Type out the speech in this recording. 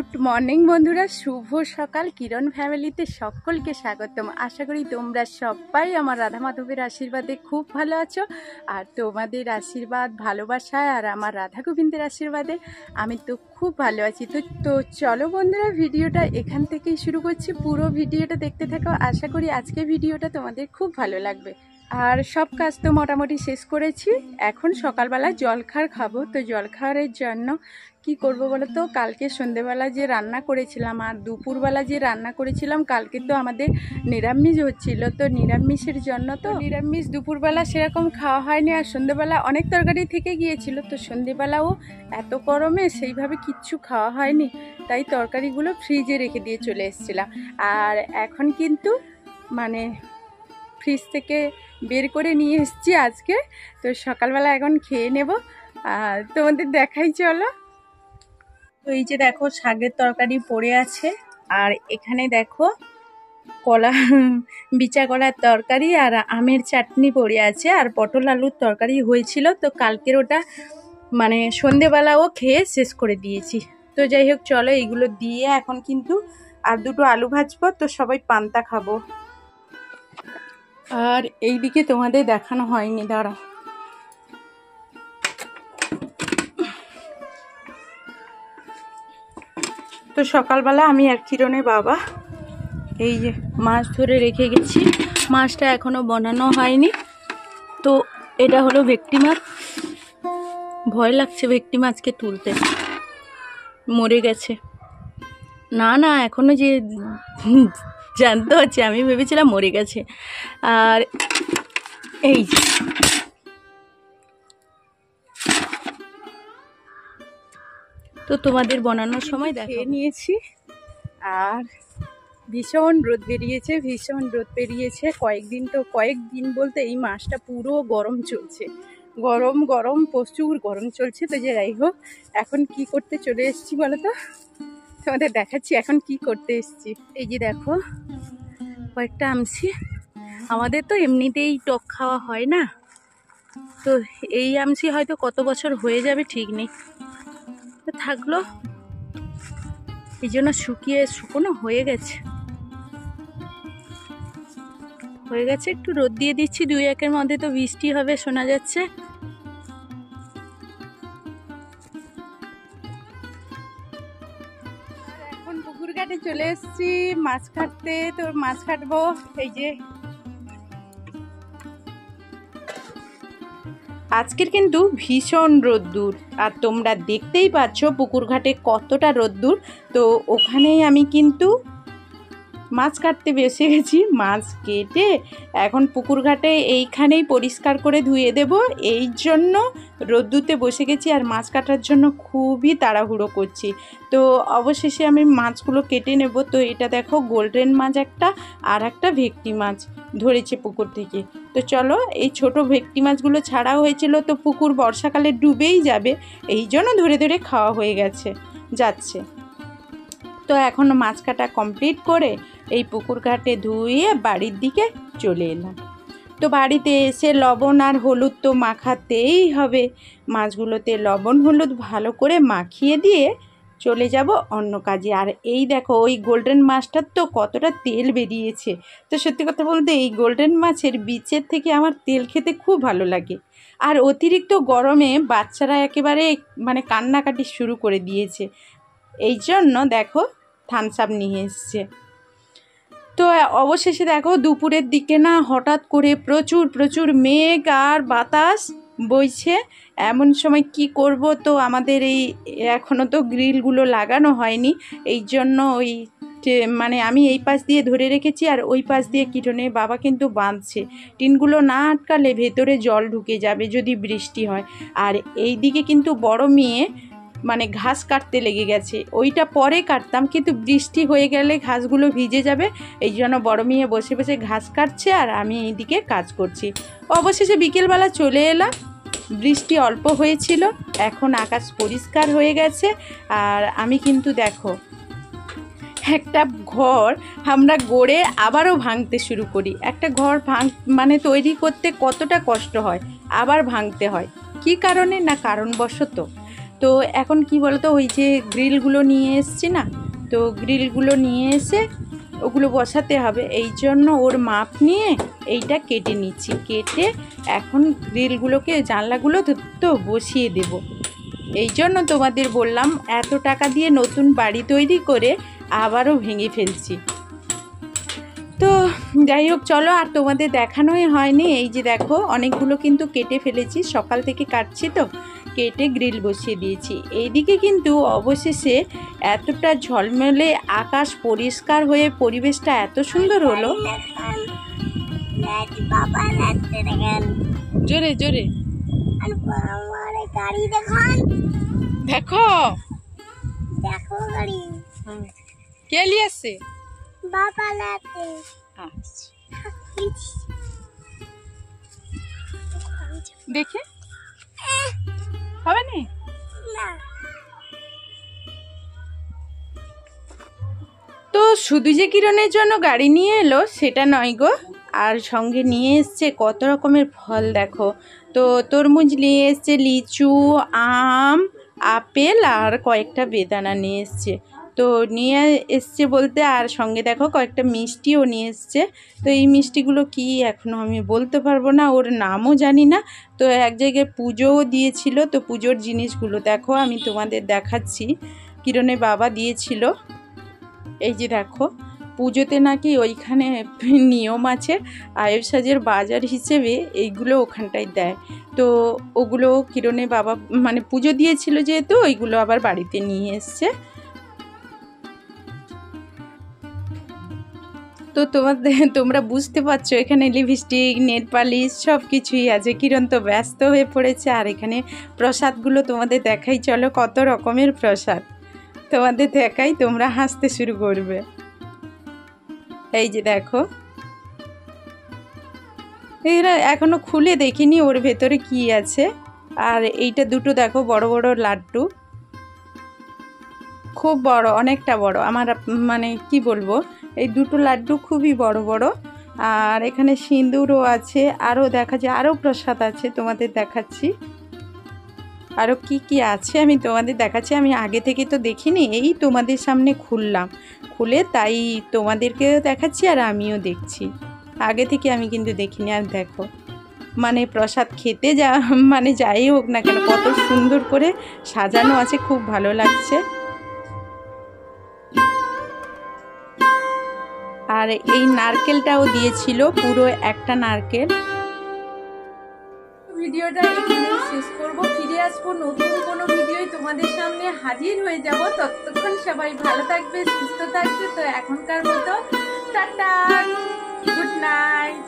Good morning বন্ধুরা, শুভ সকাল। কিরণ ফ্যামিলিতে সকলকে স্বাগতম। আশা করি তোমরা সবাই আমার রাধা মাধবের আশীর্বাদে খুব ভালো আছো। আর তোমাদের আশীর্বাদ, ভালোবাসায় আর আমার রাধা গোবিন্দের আশীর্বাদে আমি তো খুব ভালো আছি। তো চলো বন্ধুরা, ভিডিওটা এখান থেকেই শুরু করছি। পুরো ভিডিওটা দেখতে থাকো। আশা করি আজকে ভিডিওটা তোমাদের খুব ভালো লাগবে। আর সব কাজ তো মোটামুটি শেষ করেছি। এখন সকালবেলা জলখাবার খাবো। তো জলখাবারের জন্য কি করব বলো তো, কালকে সন্ধেবেলা যে রান্না করেছিলাম আর দুপুরবেলা যে রান্না করেছিলাম, কালকে তো আমাদের নিরামিষ হচ্ছিল। তো নিরামিষের জন্য তো নিরামিষ দুপুরবেলা সেরকম খাওয়া হয়নি, আর সন্ধেবেলা অনেক তরকারি থেকে গিয়েছিল। তো সন্ধেবেলাও এত গরমে সেইভাবে কিচ্ছু খাওয়া হয়নি, তাই তরকারিগুলো ফ্রিজে রেখে দিয়ে চলে এসেছিলাম। আর এখন কিন্তু মানে ফ্রিজ থেকে বের করে নিয়ে এসেছি আজকে। তো সকালবেলা এখন খেয়ে নেব, আর তোমাদের দেখাই চলো। তো এই যে দেখো, শাকের তরকারি পড়ে আছে, আর এখানে দেখো কলা, বিচা কলার তরকারি আর আমের চাটনি পড়ে আছে, আর পটল আলুর তরকারি হয়েছিল। তো কালকের ওটা মানে সন্ধেবেলাও খেয়ে শেষ করে দিয়েছি। তো যাই হোক, চলো এইগুলো দিয়ে এখন কিন্তু আর দুটো আলু ভাজবো। তো সবাই পান্তা খাবো। আর এইদিকে তোমাদের দেখানো হয়নি, দাঁড়াও। তো সকালবেলা আমি আর কিরণের বাবা এই যে মাছ ধরে রেখে গেছি। মাছটা এখনো বানানো হয়নি। তো এটা হলো ভেটকি মাছ। ভয় লাগছে ভেটকি মাছকে তুলতে, মরে গেছে। না এখনো যে জানতে হচ্ছে, আমি ভেবেছিলাম মরে গেছে। আর এই তো তোমাদের বানানোর সময় দেখে নিয়েছি। আর ভীষণ রোদ বেরিয়েছে, ভীষণ রোদ বেরিয়েছে কয়েকদিন বলতে এই মাসটা পুরো গরম চলছে। গরম প্রচুর গরম চলছে। তো যাই হোক, এখন কি করতে চলে এসেছি বলো তো, তোমাদের দেখাচ্ছি এখন কি করতে এসেছি। এই যে দেখো, কয়েকটা আমসি। আমাদের তো এমনিতেই টক খাওয়া হয় না, তো এই আমসি হয়তো কত বছর হয়ে যাবে ঠিক নেই। তো থাকলো, এই জন্য শুকনো হয়ে গেছে। একটু রোদ দিয়ে দিচ্ছি, 2-1 মধ্যে তো বৃষ্টি হবে শোনা যাচ্ছে। এখন পুকুর ঘাটে চলে এসেছি মাছ কাটতে। তো মাছ কাটবো। এই যে আজকের কিন্তু ভীষণ রোদ্দুর, আর তোমরা দেখতেই পাচ্ছ পুকুর ঘাটে কতটা রোদ্দুর। তো ওখানেই আমি কিন্তু মাছ কাটতে বেসে গেছি। মাছ কেটে এখন পুকুর ঘাটে এইখানেই পরিষ্কার করে ধুয়ে দেব, এই জন্য রোদ্দুতে বসে গেছি। আর মাছ কাটার জন্য খুবই তাড়াহুড়ো করছি। তো অবশেষে আমি মাছগুলো কেটে নেব। তো এটা দেখো, গোল্ডেন মাছ একটা, আর একটা ভেটকি মাছ ধরেছে পুকুর থেকে। তো চলো, এই ছোট ভেটকি মাছগুলো ছাড়া হয়েছিল, তো পুকুর বর্ষাকালে ডুবেই যাবে, এই জন্য ধরে খাওয়া হয়ে যাচ্ছে। তো এখন মাছ কাটা কমপ্লিট করে এই পুকুর ঘাটে ধুয়ে বাড়ির দিকে চলে এলাম। তো বাড়িতে এসে লবণ আর হলুদ তো মাখাতেই হবে। মাছগুলোতে লবণ হলুদ ভালো করে মাখিয়ে দিয়ে চলে যাব অন্য কাজে। আর এই দেখো, ওই গোল্ডেন মাছটার তো কতটা তেল বেরিয়েছে। তো সত্যি কথা বলতে এই গোল্ডেন মাছের বীজের থেকে আমার তেল খেতে খুব ভালো লাগে। আর অতিরিক্ত গরমে বাচ্চারা একেবারে মানে কান্নাকাটি শুরু করে দিয়েছে, এই জন্য দেখো থামস আপ নিয়ে এসছে। তো অবশেষে দেখো, দুপুরের দিকে না হঠাৎ করে প্রচুর মেঘ আর বাতাস বইছে। এমন সময় কি করব, তো আমাদের এখনও তো গ্রিলগুলো লাগানো হয়নি, এই জন্য মানে আমি এই পাশ দিয়ে ধরে রেখেছি, আর ওই পাশ দিয়ে কিটনের বাবা কিন্তু বাঁধছে। টিনগুলো না আটকালে ভেতরে জল ঢুকে যাবে যদি বৃষ্টি হয়। আর এই দিকে কিন্তু বড় মেয়ে মানে ঘাস কাটতে লেগে গেছে। ওইটা পরে কাটতাম, কিন্তু বৃষ্টি হয়ে গেলে ঘাসগুলো ভিজে যাবে, এই জন্য বড় মেয়ে বসে বসে ঘাস কাটছে, আর আমি এইদিকে কাজ করছি। অবশেষে বিকেলবেলা চলে এলাম। বৃষ্টি অল্প হয়েছিল, এখন আকাশ পরিষ্কার হয়ে গেছে। আর আমি কিন্তু দেখো, একটা ঘর আমরা গড়ে আবারও ভাঙতে শুরু করি। একটা ঘর মানে তৈরি করতে কতটা কষ্ট হয়, আবার ভাঙতে হয়। কি কারণে? না কারণবশত। তো এখন কি বলতো, ওই যে গ্রিলগুলো নিয়ে এসছি না, তো গ্রিলগুলো নিয়ে এসে ওগুলো বসাতে হবে, এই জন্য ওর মাপ নিয়ে এইটা কেটে নিচ্ছি। কেটে এখন গ্রিলগুলোকে, জানলাগুলো তো বসিয়ে দেব। এই জন্য তোমাদের বললাম, এত টাকা দিয়ে নতুন বাড়ি তৈরি করে আবারও ভেঙে ফেলছি। তো যাই হোক, চলো, আর তোমাদের দেখানোই হয়নি। এই যে দেখো, অনেকগুলো কিন্তু কেটে ফেলেছি, সকাল থেকে কাটছি তো, কেটে গ্রিল বসিয়ে দিয়েছি। এইদিকে কিন্তু অবশেষে এতটা ঝলমলে আকাশ পরিষ্কার হয়ে পরিবেশটা এত সুন্দর হলো। জোরে জোরে গাড়ি দেখান, দেখো দেখো গাড়ি কে নিয়ে আসছে? বাবা লাতে দেখে হবে না। তো শুধু যে কিরণের জন্য গাড়ি নিয়ে এলো সেটা নয় গো, আর সঙ্গে নিয়ে এসছে কত রকমের ফল। দেখো, তো তরমুজ নিয়ে এসছে, লিচু, আম, আপেল আর কয়েকটা বেদানা নিয়ে এসছে। তো নিয়ে এসছে বলতে, আর সঙ্গে দেখো কয়েকটা মিষ্টিও নিয়ে এসছে। তো এই মিষ্টিগুলো কি এখনও আমি বলতে পারবো না, ওর নামও জানি না। তো এক জায়গায় পুজোও দিয়েছিল, তো পুজোর জিনিসগুলো দেখো আমি তোমাদের দেখাচ্ছি। কিরণের বাবা দিয়েছিল, এই যে দেখো, পুজোতে নাকি ওইখানে নিয়ম আছে, আয়ের সাজের বাজার হিসেবে এইগুলো ওখানটায় দেয়। তো ওগুলো কিরণের বাবা মানে পুজো দিয়েছিল যেহেতু, ওইগুলো আবার বাড়িতে নিয়ে এসছে। তো তোমরা বুঝতে পারছো, এখানে লিপস্টিক, নেল পালিশ সব কিছুই আছে। কিরণ তো ব্যস্ত হয়ে পড়েছে। আর এখানে প্রসাদগুলো তোমাদের দেখাই, চলো কত রকমের প্রসাদ তোমাদের দেখাই, তোমরা হাসতে শুরু করবে। এই যে দেখো, এরা এখনো খুলে দেখিনি ওর ভেতরে কি আছে। আর এইটা দুটো দেখো, বড় বড় লাড্ডু, খুব বড়, অনেকটা বড়। আমার মানে কি বলবো, এই দুটো লাড্ডু খুবই বড় বড়। আর এখানে সিঁদুরও আছে, আরও দেখা যায় আরও প্রসাদ আছে, তোমাদের দেখাচ্ছি। আরও কি কি আছে আমি তোমাদের দেখাচ্ছি। আমি আগে থেকে তো দেখিনি, এই তোমাদের সামনে খুলে তাই তোমাদেরকেও দেখাচ্ছি আর আমিও দেখছি। আগে থেকে আমি কিন্তু দেখিনি। আর দেখো, মানে প্রসাদ খেতে মানে যাই হোক না কেন, কত সুন্দর করে সাজানো আছে, খুব ভালো লাগছে। আর এই নারকেলটাও দিয়েছিল, পুরো একটা নারকেল। ভিডিওটা এখানে শেষ করব, ফিরে আসবো নতুন কোনো ভিডিওয় তোমাদের সামনে হাজির হয়ে যাব। ততক্ষণ সবাই ভালো থাকবে, সুস্থ থাকবে। তো এখনকার মতো টাটা, গুড নাইট।